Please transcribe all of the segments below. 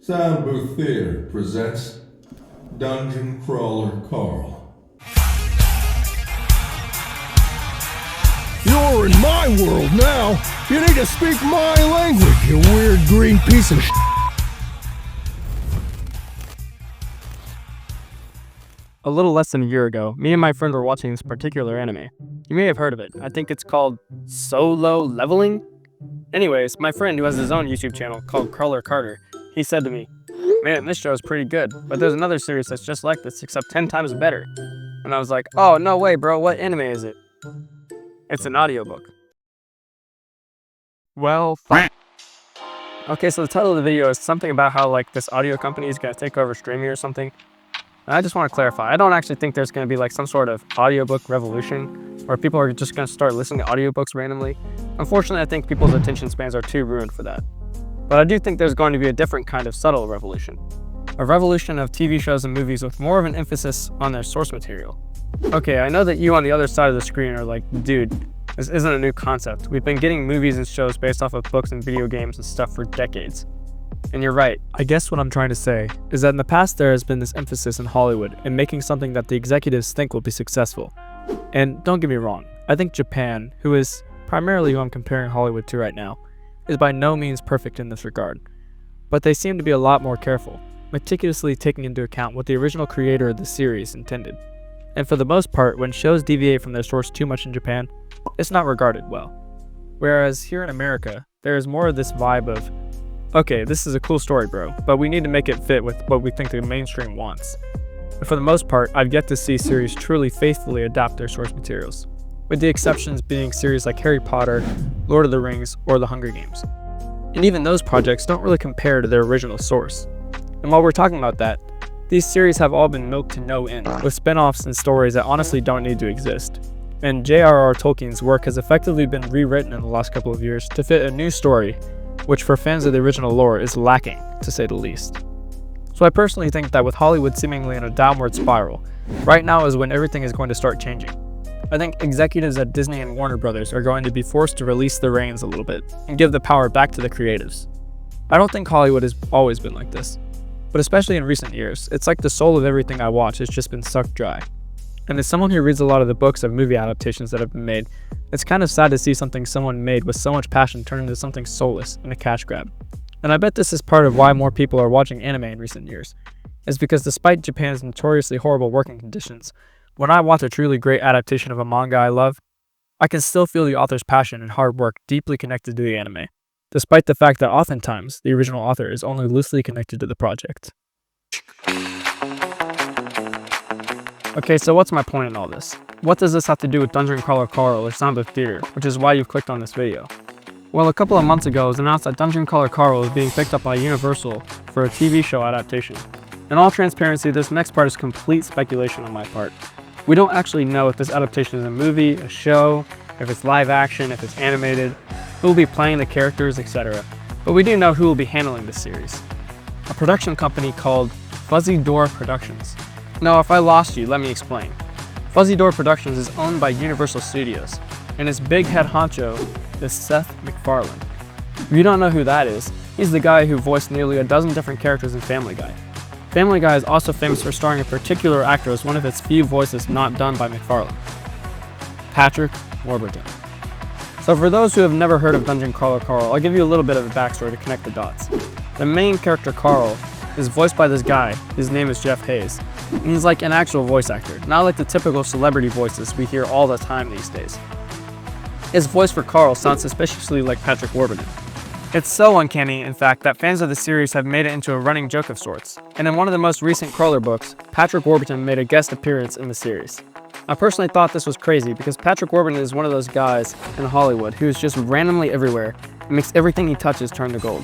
Sound Booth Theater presents Dungeon Crawler Carl. You're in my world now! You need to speak my language, you weird green piece of shit! A little less than a year ago, me and my friend were watching this particular anime. You may have heard of it. I think it's called Solo Leveling? Anyways, my friend who has his own YouTube channel called Crawler Carter, he said to me, "Man, this show is pretty good, but there's another series that's just like this except 10 times better." And I was like, "Oh, no way, bro, what anime is it?" It's an audiobook. Well, okay, so the title of the video is something about how like this audio company is gonna take over streaming or something. And I just want to clarify, I don't actually think there's going to be like some sort of audiobook revolution where people are just going to start listening to audiobooks randomly. Unfortunately, I think people's attention spans are too ruined for that. But I do think there's going to be a different kind of subtle revolution. A revolution of TV shows and movies with more of an emphasis on their source material. Okay, I know that you on the other side of the screen are like, dude, this isn't a new concept. We've been getting movies and shows based off of books and video games and stuff for decades. And you're right. I guess what I'm trying to say is that in the past there has been this emphasis in Hollywood in making something that the executives think will be successful. And don't get me wrong, I think Japan, who is primarily who I'm comparing Hollywood to right now, is by no means perfect in this regard. But they seem to be a lot more careful, meticulously taking into account what the original creator of the series intended. And for the most part, when shows deviate from their source too much in Japan, it's not regarded well. Whereas here in America, there is more of this vibe of, okay, this is a cool story, bro, but we need to make it fit with what we think the mainstream wants. And for the most part, I've yet to see series truly faithfully adapt their source materials, with the exceptions being series like Harry Potter, Lord of the Rings, or The Hunger Games. And even those projects don't really compare to their original source. And while we're talking about that, these series have all been milked to no end, with spin-offs and stories that honestly don't need to exist. And J.R.R. Tolkien's work has effectively been rewritten in the last couple of years to fit a new story, which for fans of the original lore is lacking, to say the least. So I personally think that with Hollywood seemingly in a downward spiral, right now is when everything is going to start changing. I think executives at Disney and Warner Brothers are going to be forced to release the reins a little bit and give the power back to the creatives. I don't think Hollywood has always been like this, but especially in recent years, it's like the soul of everything I watch has just been sucked dry. And as someone who reads a lot of the books and movie adaptations that have been made, it's kind of sad to see something someone made with so much passion turn into something soulless and a cash grab. And I bet this is part of why more people are watching anime in recent years, is because despite Japan's notoriously horrible working conditions, when I watch a truly great adaptation of a manga I love, I can still feel the author's passion and hard work deeply connected to the anime, despite the fact that oftentimes the original author is only loosely connected to the project. Okay, so what's my point in all this? What does this have to do with Dungeon Crawler Carl or Sound Booth Theater, which is why you've clicked on this video? Well, a couple of months ago it was announced that Dungeon Crawler Carl is being picked up by Universal for a TV show adaptation. In all transparency, this next part is complete speculation on my part. We don't actually know if this adaptation is a movie, a show, if it's live action, if it's animated, who will be playing the characters, etc. But we do know who will be handling this series. A production company called Fuzzy Door Productions. Now, if I lost you, let me explain. Fuzzy Door Productions is owned by Universal Studios, and its big head honcho is Seth MacFarlane. If you don't know who that is, he's the guy who voiced nearly a dozen different characters in Family Guy. Family Guy is also famous for starring a particular actor as one of its few voices not done by MacFarlane, Patrick Warburton. So for those who have never heard of Dungeon Crawler Carl, I'll give you a little bit of a backstory to connect the dots. The main character Carl is voiced by this guy. His name is Jeff Hayes. And he's like an actual voice actor, not like the typical celebrity voices we hear all the time these days. His voice for Carl sounds suspiciously like Patrick Warburton. It's so uncanny, in fact, that fans of the series have made it into a running joke of sorts. And in one of the most recent Crawler books, Patrick Warburton made a guest appearance in the series. I personally thought this was crazy because Patrick Warburton is one of those guys in Hollywood who is just randomly everywhere and makes everything he touches turn to gold.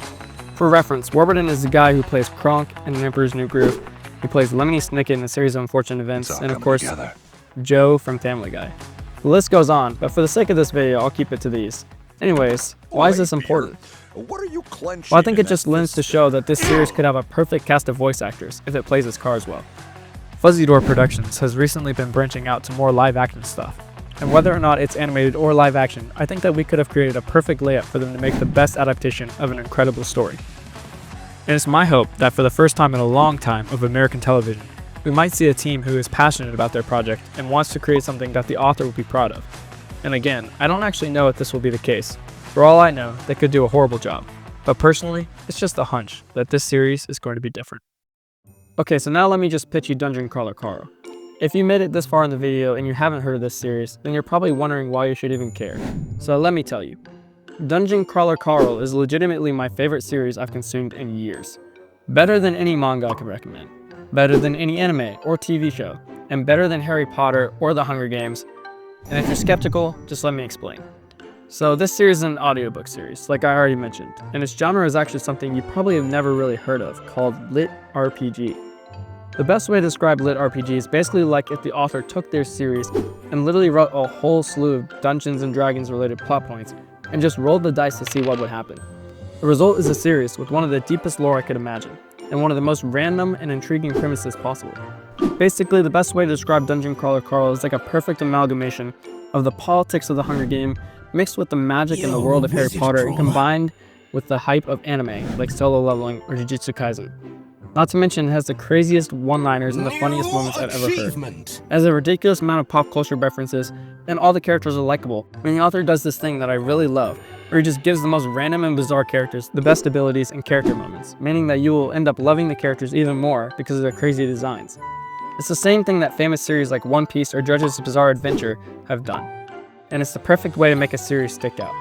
For reference, Warburton is the guy who plays Kronk in Emperor's New Groove. He plays Lemony Snicket in a series of unfortunate events, and of course, Joe from Family Guy. The list goes on, but for the sake of this video, I'll keep it to these. Anyways, why is this important? What are you clenching? Well, I think it just lends to show that this series could have a perfect cast of voice actors if it plays its cards well. Fuzzy Door Productions has recently been branching out to more live action stuff, and whether or not it's animated or live action, I think that we could have created a perfect layup for them to make the best adaptation of an incredible story. And it's my hope that for the first time in a long time of American television, we might see a team who is passionate about their project and wants to create something that the author will be proud of. And again, I don't actually know if this will be the case. For all I know, they could do a horrible job. But personally, it's just a hunch that this series is going to be different. Okay, so now let me just pitch you Dungeon Crawler Carl. If you made it this far in the video and you haven't heard of this series, then you're probably wondering why you should even care. So let me tell you. Dungeon Crawler Carl is legitimately my favorite series I've consumed in years. Better than any manga I could recommend. Better than any anime or TV show. And better than Harry Potter or The Hunger Games. And if you're skeptical, just let me explain. So this series is an audiobook series, like I already mentioned, and its genre is actually something you probably have never really heard of, called Lit RPG. The best way to describe Lit RPG is basically like if the author took their series and literally wrote a whole slew of Dungeons and Dragons related plot points and just rolled the dice to see what would happen. The result is a series with one of the deepest lore I could imagine, and one of the most random and intriguing premises possible. Basically, the best way to describe Dungeon Crawler Carl is like a perfect amalgamation of the politics of the Hunger Game mixed with the magic in the world of Harry Potter and combined with the hype of anime like Solo Leveling or Jujutsu Kaisen. Not to mention it has the craziest one-liners and the funniest moments I've ever heard. It has a ridiculous amount of pop culture references, and all the characters are likable. And the author does this thing that I really love, where he just gives the most random and bizarre characters the best abilities and character moments, meaning that you will end up loving the characters even more because of their crazy designs. It's the same thing that famous series like One Piece or JoJo's Bizarre Adventure have done. And it's the perfect way to make a series stick out.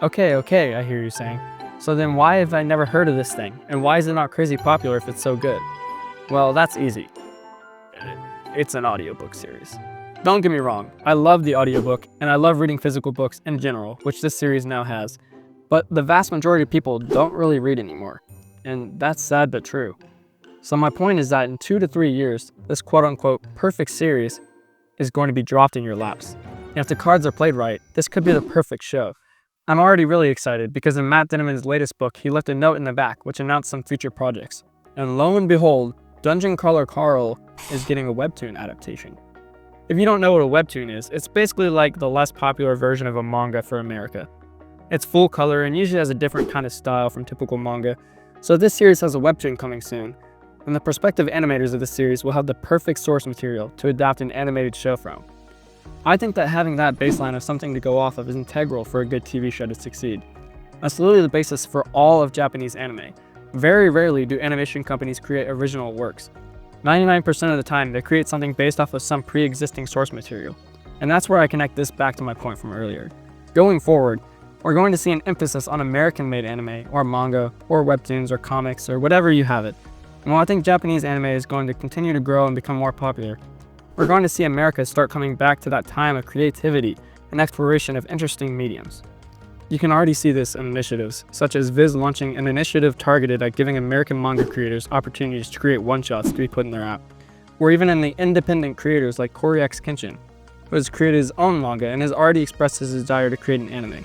Okay, I hear you saying. So then why have I never heard of this thing? And why is it not crazy popular if it's so good? Well, that's easy. It's an audiobook series. Don't get me wrong, I love the audiobook, and I love reading physical books in general, which this series now has. But the vast majority of people don't really read anymore. And that's sad but true. So my point is that in 2 to 3 years, this quote-unquote perfect series is going to be dropped in your laps. And if the cards are played right, this could be the perfect show. I'm already really excited because in Matt Dinniman's latest book, he left a note in the back which announced some future projects. And lo and behold, Dungeon Crawler Carl is getting a webtoon adaptation. If you don't know what a webtoon is, it's basically like the less popular version of a manga for America. It's full color and usually has a different kind of style from typical manga. So this series has a webtoon coming soon. And the prospective animators of this series will have the perfect source material to adapt an animated show from. I think that having that baseline of something to go off of is integral for a good TV show to succeed. That's literally the basis for all of Japanese anime. Very rarely do animation companies create original works. 99% of the time, they create something based off of some pre-existing source material. And that's where I connect this back to my point from earlier. Going forward, we're going to see an emphasis on American-made anime, or manga, or webtoons, or comics, or whatever you have it. And while I think Japanese anime is going to continue to grow and become more popular, we're going to see America start coming back to that time of creativity and exploration of interesting mediums. You can already see this in initiatives, such as Viz launching an initiative targeted at giving American manga creators opportunities to create one-shots to be put in their app, or even in the independent creators like Cory X Kenshin, who has created his own manga and has already expressed his desire to create an anime.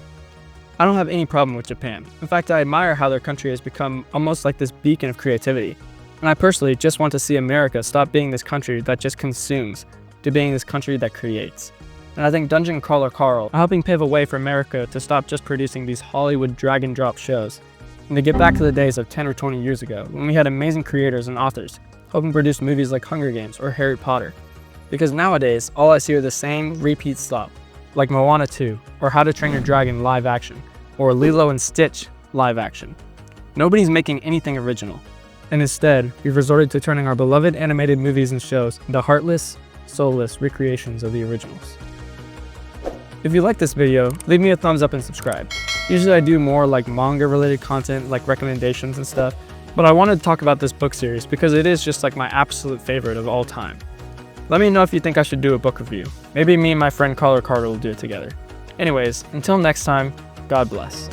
I don't have any problem with Japan. In fact, I admire how their country has become almost like this beacon of creativity. And I personally just want to see America stop being this country that just consumes to being this country that creates. And I think Dungeon Crawler Carl are helping pave a way for America to stop just producing these Hollywood drag and drop shows and to get back to the days of 10 or 20 years ago when we had amazing creators and authors helping produce movies like Hunger Games or Harry Potter. Because nowadays, all I see are the same repeat slop, like Moana 2 or How to Train Your Dragon live action or Lilo and Stitch live action. Nobody's making anything original. And instead, we've resorted to turning our beloved animated movies and shows into heartless, soulless recreations of the originals. If you like this video, leave me a thumbs up and subscribe. Usually I do more like manga related content, like recommendations and stuff, but I wanted to talk about this book series because it is just like my absolute favorite of all time. Let me know if you think I should do a book review. Maybe me and my friend Carter will do it together. Anyways, until next time, God bless.